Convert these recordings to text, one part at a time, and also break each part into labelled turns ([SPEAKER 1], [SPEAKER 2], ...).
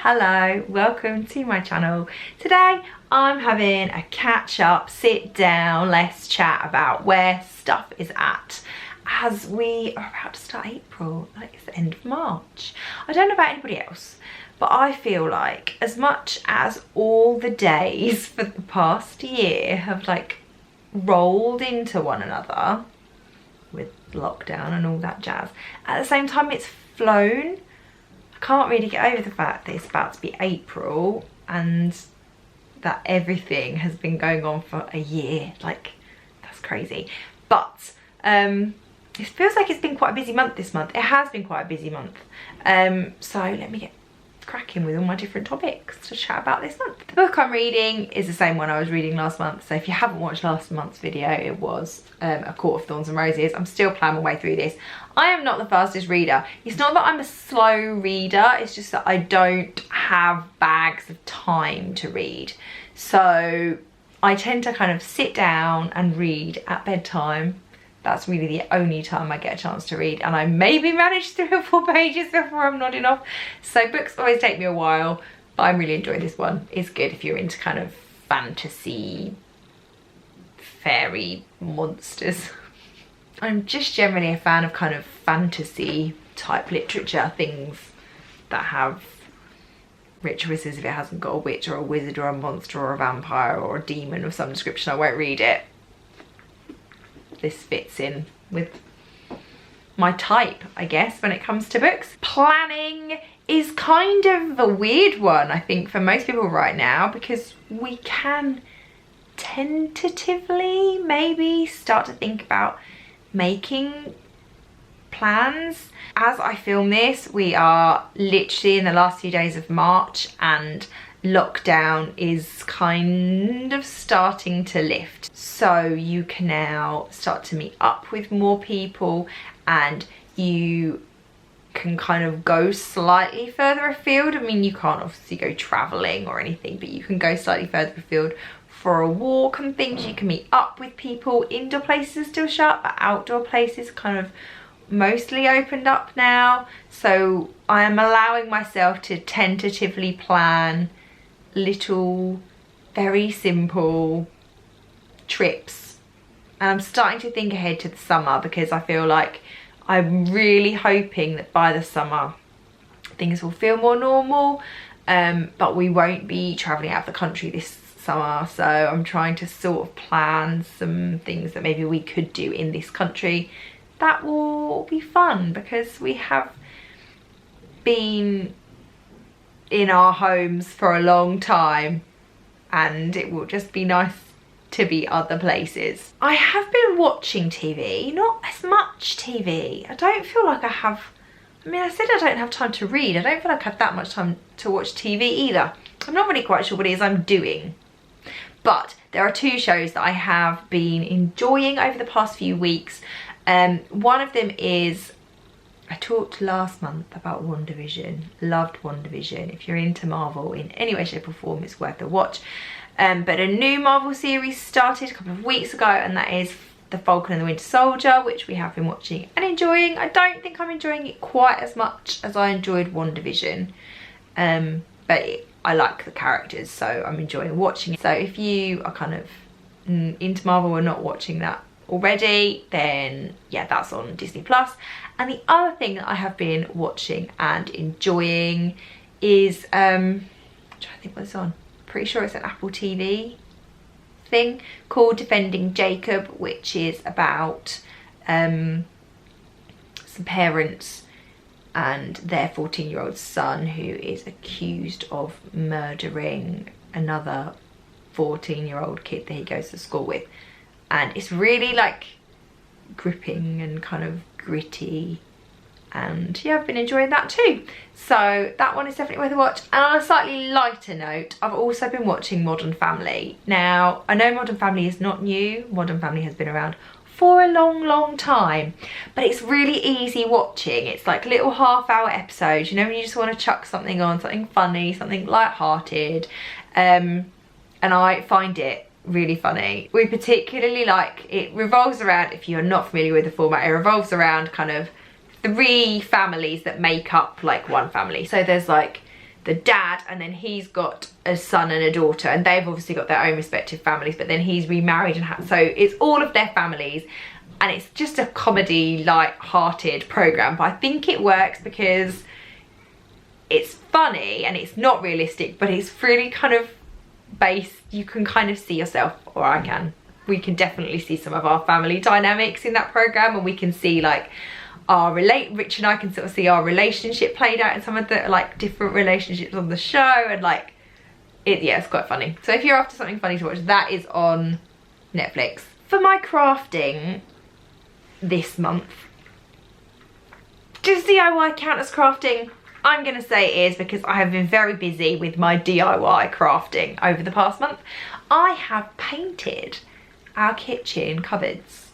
[SPEAKER 1] Hello, welcome to my channel. Today I'm having a catch up, sit down, let's chat about where stuff is at as we are about to start April, like it's the end of March. I don't know about anybody else, but I feel like as much as all the days for the past year have like rolled into one another with lockdown and all that jazz, at the same time it's flown. I can't really get over the fact that it's about to be April and that everything has been going on for a year. Like, that's crazy. But it feels like it's been quite a busy month this month. It has been quite a busy month. So let me get cracking with all my different topics to chat about this month. The book I'm reading is the same one I was reading last month. So if you haven't watched last month's video, it was A Court of Thorns and Roses. I'm still plowing my way through this. I am not the fastest reader. It's not that I'm a slow reader, it's just that I don't have bags of time to read. So I tend to kind of sit down and read at bedtime. That's really the only time I get a chance to read, and I maybe manage 3 or 4 pages before I'm nodding off. So books always take me a while, but I'm really enjoying this one. It's good if you're into kind of fantasy, fairy monsters. I'm just generally a fan of kind of fantasy type literature, things that have rituals. If it hasn't got a witch or a wizard or a monster or a vampire or a demon of some description, I won't read it. This fits in with my type, I guess, when it comes to books. Planning is kind of a weird one, I think, for most people right now, because we can tentatively maybe start to think about making plans. As I film this, we are literally in the last few days of March and lockdown is kind of starting to lift, so you can now start to meet up with more people and you can kind of go slightly further afield. I mean, you can't obviously go traveling or anything, but you can go slightly further afield for a walk and things. You can meet up with people. Indoor places are still shut, but outdoor places kind of mostly opened up now, so I am allowing myself to tentatively plan little, very simple trips, and I'm starting to think ahead to the summer because I feel like I'm really hoping that by the summer things will feel more normal, but we won't be traveling out of the country this summer, so I'm trying to sort of plan some things that maybe we could do in this country that will be fun, because we have been in our homes for a long time and it will just be nice to be other places. I have been watching TV, not as much TV. I don't feel like I have, I mean, I said I don't have time to read. I don't feel like I have that much time to watch TV either. I'm not really quite sure what it is I'm doing. But there are 2 shows that I have been enjoying over the past few weeks. One of them is, I talked last month about WandaVision, loved WandaVision. If you're into Marvel in any way, shape or form, it's worth a watch. But a new Marvel series started a couple of weeks ago, and that is The Falcon and the Winter Soldier, which we have been watching and enjoying. I don't think I'm enjoying it quite as much as I enjoyed WandaVision, but I like the characters, so I'm enjoying watching it. So if you are kind of into Marvel and not watching that already, then yeah, that's on Disney Plus. And the other thing that I have been watching and enjoying is I'm trying to think what it's on. Pretty sure it's an Apple TV thing called Defending Jacob, which is about some parents and their 14-year-old son who is accused of murdering another 14-year-old kid that he goes to school with. And it's really like gripping and kind of gritty, and yeah, I've been enjoying that too. So that one is definitely worth a watch. And on a slightly lighter note, I've also been watching Modern Family. Now, I know Modern Family is not new. Modern Family has been around for a long time, but it's really easy watching. It's like little half-hour episodes, you know, when you just want to chuck something on, something funny, something light-hearted, and I find it really funny. We particularly like, it revolves around, if you're not familiar with the format, it revolves around kind of 3 families that make up like one family. So there's like the dad, and then he's got a son and a daughter, and they've obviously got their own respective families, but then he's remarried and so it's all of their families, and it's just a comedy, light-hearted program. But I think it works because it's funny and it's not realistic, but it's really kind of based, you can kind of see yourself, or we can definitely see some of our family dynamics in that program, and we can see like Rich and I can sort of see our relationship played out in some of the like different relationships on the show, and like yeah, it's quite funny. So if you're after something funny to watch, that is on Netflix. For my crafting this month, does DIY count as crafting? I'm gonna say it is, because I have been very busy with my DIY crafting over the past month. I have painted our kitchen cupboards.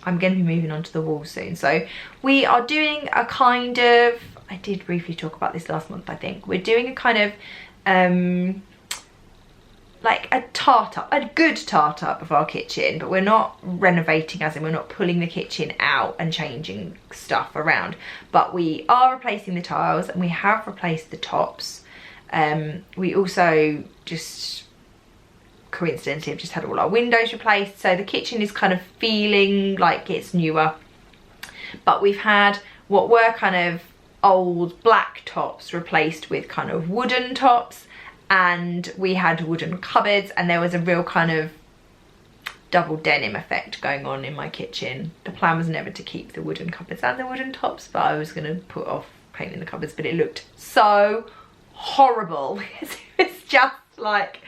[SPEAKER 1] I'm going to be moving on to the wall soon, so we are doing a kind of, I did briefly talk about this last month, I think. We're doing a kind of like a good tart up of our kitchen, but we're not renovating, as in we're not pulling the kitchen out and changing stuff around, but we are replacing the tiles, and we have replaced the tops. We also just coincidentally have just had all our windows replaced, so the kitchen is kind of feeling like it's newer. But we've had what were kind of old black tops replaced with kind of wooden tops, and we had wooden cupboards, and there was a real kind of double denim effect going on in my kitchen. The plan was never to keep the wooden cupboards and the wooden tops, but I was going to put off painting the cupboards, but it looked so horrible. It was just like,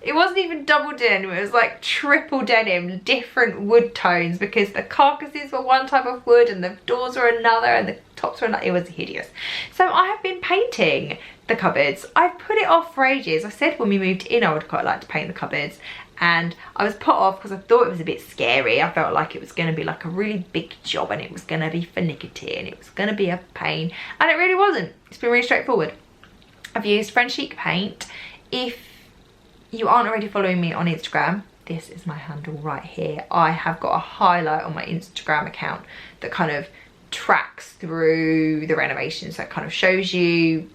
[SPEAKER 1] it wasn't even double denim, it was like triple denim, different wood tones, because the carcasses were one type of wood and the doors were another and the tops were another. It was hideous. So I have been painting the cupboards. I've put it off for ages. I said when we moved in I would quite like to paint the cupboards, and I was put off because I thought it was a bit scary. I felt like it was going to be like a really big job, and it was going to be finicky, and it was going to be a pain, and it really wasn't. It's been really straightforward. I've used French Chic paint. If you aren't already following me on Instagram, this is my handle right here. I have got a highlight on my Instagram account that kind of tracks through the renovation, so it kind of shows you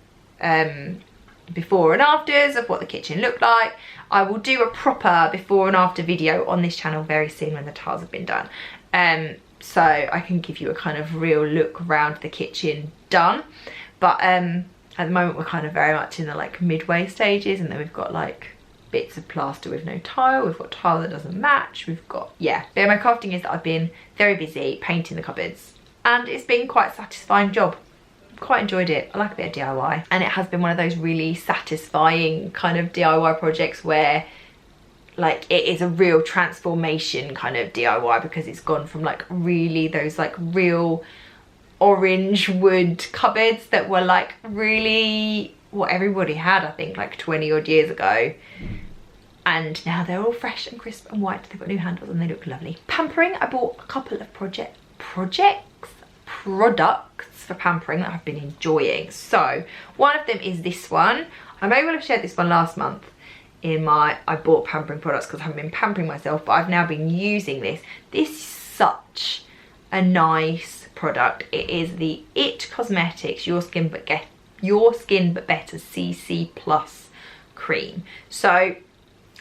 [SPEAKER 1] before and afters of what the kitchen looked like. I will do a proper before and after video on this channel very soon when the tiles have been done, so I can give you a kind of real look around the kitchen done. But at the moment we're kind of very much in the like midway stages, and then we've got like bits of plaster with no tile, we've got tile that doesn't match, we've got, yeah. But my crafting is that I've been very busy painting the cupboards, and it's been quite a satisfying job. Quite enjoyed it. I like a bit of DIY, and it has been one of those really satisfying kind of DIY projects where like it is a real transformation kind of DIY, because it's gone from like really those like real orange wood cupboards that were like really what everybody had, I think, like 20 odd years ago, and now they're all fresh and crisp and white. They've got new handles and they look lovely. Pampering, I bought a couple of products for Pampering that I've been enjoying. So one of them is this one. I may well have shared this one last month in my I bought Pampering products because I haven't been pampering myself, but I've now been using this. This is such a nice product. It is the It Cosmetics Your Skin But Better CC Plus cream. So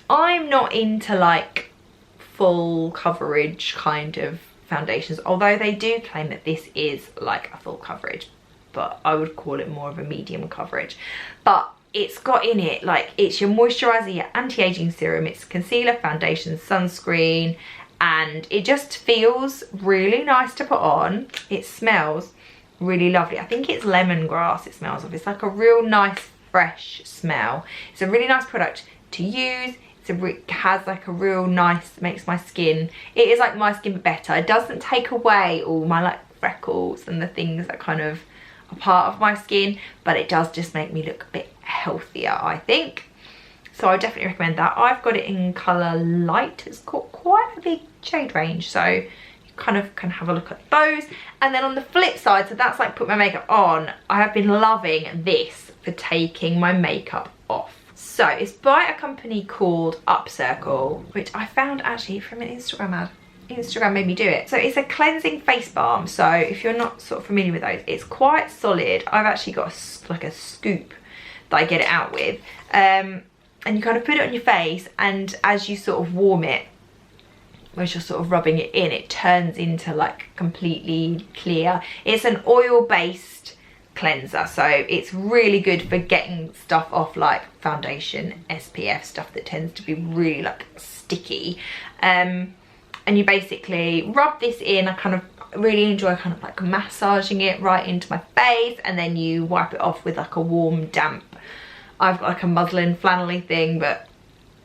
[SPEAKER 1] I'm not into like full coverage kind of foundations, although they do claim that this is like a full coverage, but I would call it more of a medium coverage. But it's got in it like it's your moisturizer, your anti-aging serum, it's concealer, foundation, sunscreen, and it just feels really nice to put on. It smells really lovely. I think it's lemongrass it smells of. It's like a real nice fresh smell. It's a really nice product to use. It has like a real nice, makes my skin, it is like my skin but better. It doesn't take away all my like freckles and the things that kind of are part of my skin, but it does just make me look a bit healthier, I think. So I definitely recommend that. I've got it in colour light. It's got quite a big shade range, so you kind of can have a look at those. And then on the flip side, so that's like put my makeup on, I have been loving this for taking my makeup off. So it's by a company called Upcircle, which I found actually from an Instagram ad. Instagram made me do it. So it's a cleansing face balm. So if you're not sort of familiar with those, it's quite solid. I've actually got like a scoop that I get it out with. And you kind of put it on your face, and as you sort of warm it, as you're sort of rubbing it in, it turns into like completely clear. It's an oil-based cleanser, so it's really good for getting stuff off like foundation, SPF, stuff that tends to be really like sticky. And you basically rub this in. I kind of really enjoy kind of like massaging it right into my face, and then you wipe it off with like a warm, damp, I've got like a muslin flannelly thing, but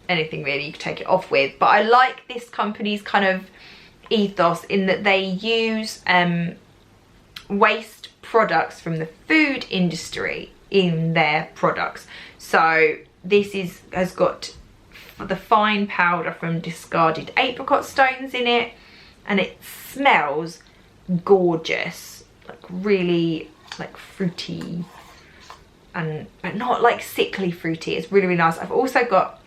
[SPEAKER 1] anything really you can take it off with. But I like this company's kind of ethos in that they use waste products from the food industry in their products. So this has got the fine powder from discarded apricot stones in it, and it smells gorgeous, like really like fruity, and but not like sickly fruity. It's really, really nice. I've also got,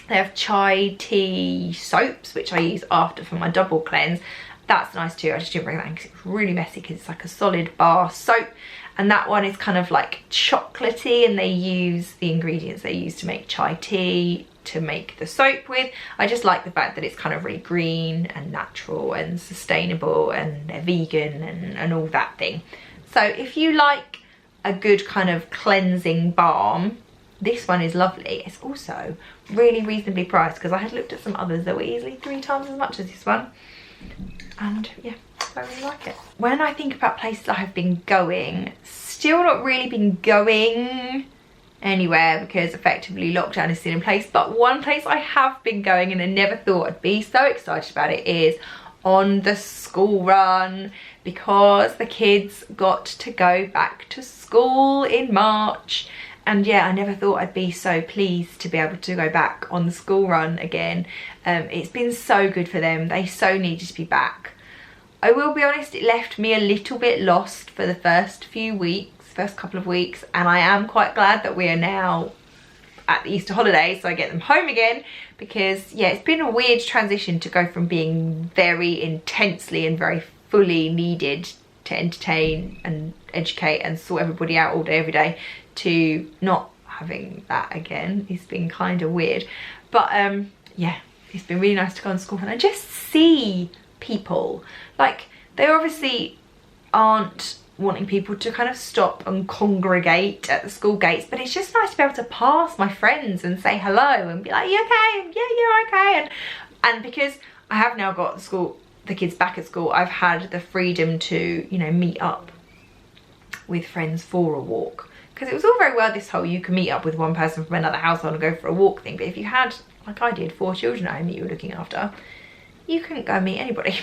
[SPEAKER 1] they have chai tea soaps, which I use after for my double cleanse. That's nice too. I just didn't bring that in because it's really messy, because it's like a solid bar soap, and that one is kind of like chocolatey, and they use the ingredients they use to make chai tea to make the soap with. I just like the fact that it's kind of really green and natural and sustainable, and they're vegan and all that thing. So if you like a good kind of cleansing balm, this one is lovely. It's also really reasonably priced, because I had looked at some others that were easily 3 times as much as this one, and yeah, I really like it. When I think about places I have been going, still not really been going anywhere because effectively lockdown is still in place, but one place I have been going and I never thought I'd be so excited about it is on the school run, because the kids got to go back to school in March. And yeah, I never thought I'd be so pleased to be able to go back on the school run again. It's been so good for them. They so needed to be back. I will be honest, it left me a little bit lost for the first couple of weeks, and I am quite glad that we are now at the Easter holidays, so I get them home again, because yeah, it's been a weird transition to go from being very intensely and very fully needed to entertain and educate and sort everybody out all day every day, to not having that again. It's been kind of weird, but yeah, it's been really nice to go on school and I just see people. Like, they obviously aren't wanting people to kind of stop and congregate at the school gates, but it's just nice to be able to pass my friends and say hello and be like, you okay? Yeah, you're okay. And because I have now got the kids back at school, I've had the freedom to, you know, meet up with friends for a walk. Because it was all very well this whole you can meet up with one person from another household and go for a walk thing, but if you had, like I did, 4 children at home that you were looking after, you couldn't go and meet anybody.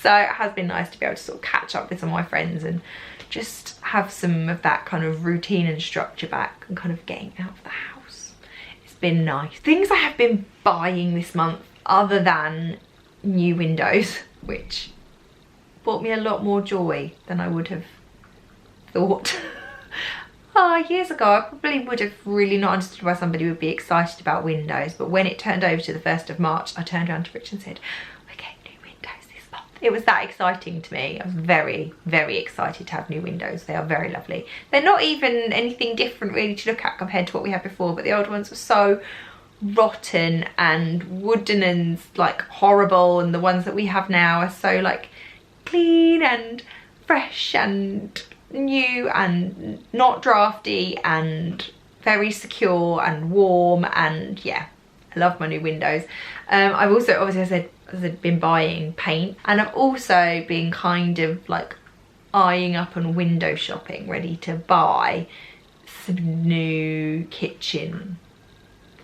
[SPEAKER 1] So it has been nice to be able to sort of catch up with some of my friends and just have some of that kind of routine and structure back, and kind of getting out of the house. It's been nice. Things I have been buying this month, other than new windows, which brought me a lot more joy than I would have thought. Years ago I probably would have really not understood why somebody would be excited about windows, but when it turned over to the 1st of March, I turned around to Rich and said, we're getting new windows this month. It was that exciting to me. I was very, very excited to have new windows. They are very lovely. They're not even anything different really to look at compared to what we had before, but the old ones were so rotten and wooden and like horrible, and the ones that we have now are so like clean and fresh and new and not drafty and very secure and warm, and yeah, I love my new windows. I've also, obviously as I've been buying paint, and I've also been kind of like eyeing up and window shopping, ready to buy some new kitchen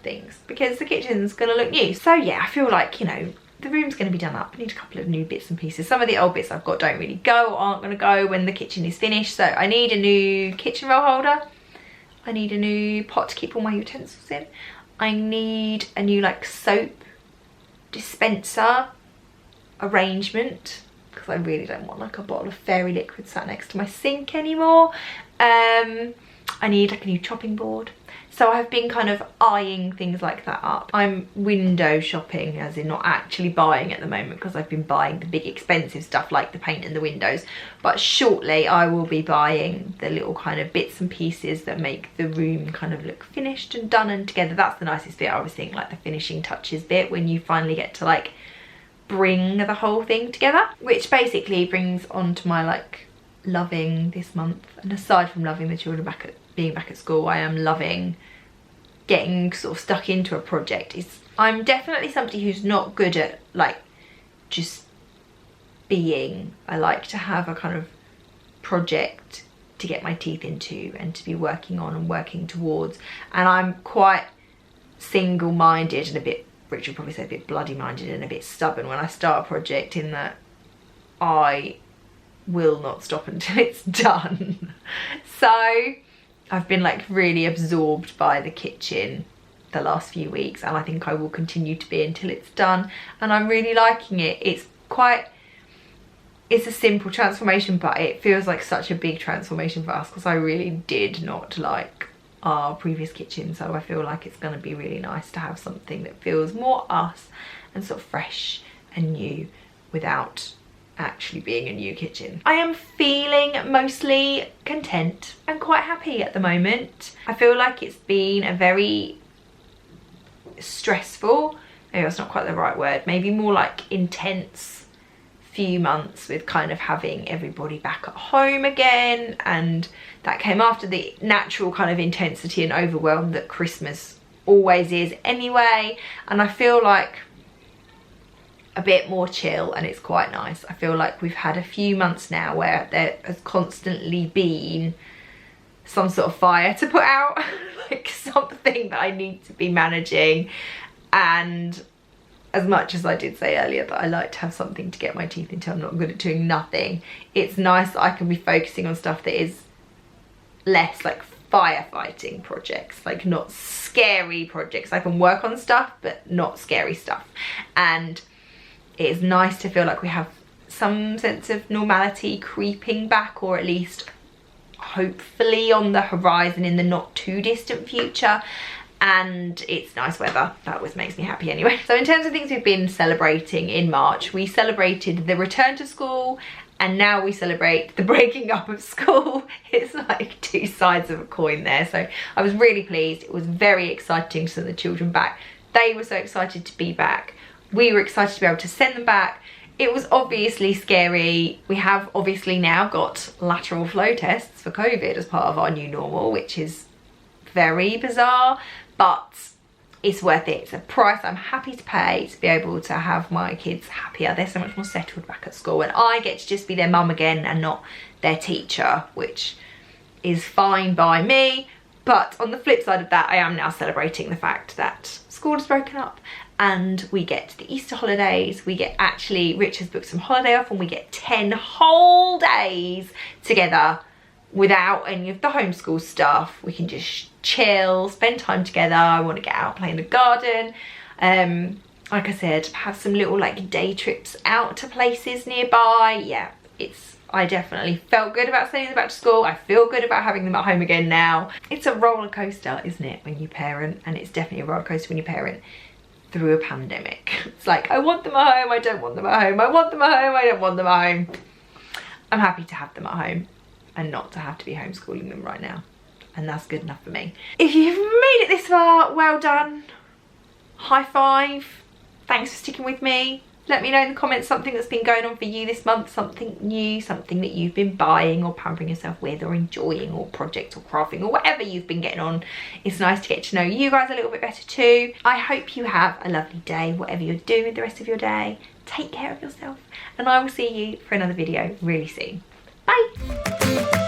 [SPEAKER 1] things, because the kitchen's gonna look new. So yeah, I feel like, you know, the room's going to be done up. I need a couple of new bits and pieces. Some of the old bits I've got don't really go, or aren't going to go when the kitchen is finished. So I need a new kitchen roll holder. I need a new pot to keep all my utensils in. I need a new like soap dispenser arrangement, because I really don't want like a bottle of fairy liquid sat next to my sink anymore. I need like a new chopping board. So I've been kind of eyeing things like that up. I'm window shopping, as in not actually buying at the moment, because I've been buying the big expensive stuff like the paint in the windows. But shortly I will be buying the little kind of bits and pieces that make the room kind of look finished and done and together. That's the nicest bit, I always think, like the finishing touches bit, when you finally get to like bring the whole thing together. Which basically brings on to my like loving this month. And aside from loving the children being back at school, I am loving getting sort of stuck into a project. I'm definitely somebody who's not good at like just being. I like to have a kind of project to get my teeth into and to be working on and working towards. And I'm quite single-minded and a bit, Rich would probably say a bit bloody-minded and a bit stubborn when I start a project, in that I will not stop until it's done. So I've been like really absorbed by the kitchen the last few weeks, and I think I will continue to be until it's done, and I'm really liking it. It's a simple transformation, but it feels like such a big transformation for us, because I really did not like our previous kitchen, so I feel like it's going to be really nice to have something that feels more us and sort of fresh and new without actually being a new kitchen. I am feeling mostly content and quite happy at the moment. I feel like it's been a very stressful, maybe that's not quite the right word, maybe more like intense few months, with kind of having everybody back at home again, and that came after the natural kind of intensity and overwhelm that Christmas always is anyway. And I feel like a bit more chill, and it's quite nice. I feel like we've had a few months now where there has constantly been some sort of fire to put out, like something that I need to be managing. And as much as I did say earlier that I like to have something to get my teeth into, I'm not good at doing nothing, it's nice that I can be focusing on stuff that is less like firefighting projects, like not scary projects. I can work on stuff but not scary stuff, and it is nice to feel like we have some sense of normality creeping back, or at least hopefully on the horizon in the not too distant future. And it's nice weather. That always makes me happy anyway. So in terms of things we've been celebrating in March, we celebrated the return to school, and now we celebrate the breaking up of school. It's like two sides of a coin there. So I was really pleased. It was very exciting to send the children back. They were so excited to be back. We were excited to be able to send them back. It was obviously scary. We have obviously now got lateral flow tests for COVID as part of our new normal, which is very bizarre, but it's worth it. It's a price I'm happy to pay to be able to have my kids happier. They're so much more settled back at school, and I get to just be their mum again and not their teacher, which is fine by me. But on the flip side of that, I am now celebrating the fact that school is broken up, and we get the Easter holidays. We get, actually, Rich has booked some holiday off, and we get 10 whole days together without any of the homeschool stuff. We can just chill, spend time together. I want to get out, play in the garden. Like I said, have some little like day trips out to places nearby. Yeah, I definitely felt good about sending them back to school. I feel good about having them at home again now. It's a roller coaster, isn't it, when you parent? And it's definitely a roller coaster when you parent through a pandemic. It's like, I want them at home, I don't want them at home. I want them at home, I don't want them at home. I'm happy to have them at home and not to have to be homeschooling them right now. And that's good enough for me. If you've made it this far, well done. High five. Thanks for sticking with me. Let me know in the comments something that's been going on for you this month, something new, something that you've been buying or pampering yourself with or enjoying, or project or crafting or whatever you've been getting on. It's nice to get to know you guys a little bit better too. I hope you have a lovely day, whatever you're doing with the rest of your day. Take care of yourself, and I will see you for another video really soon. Bye.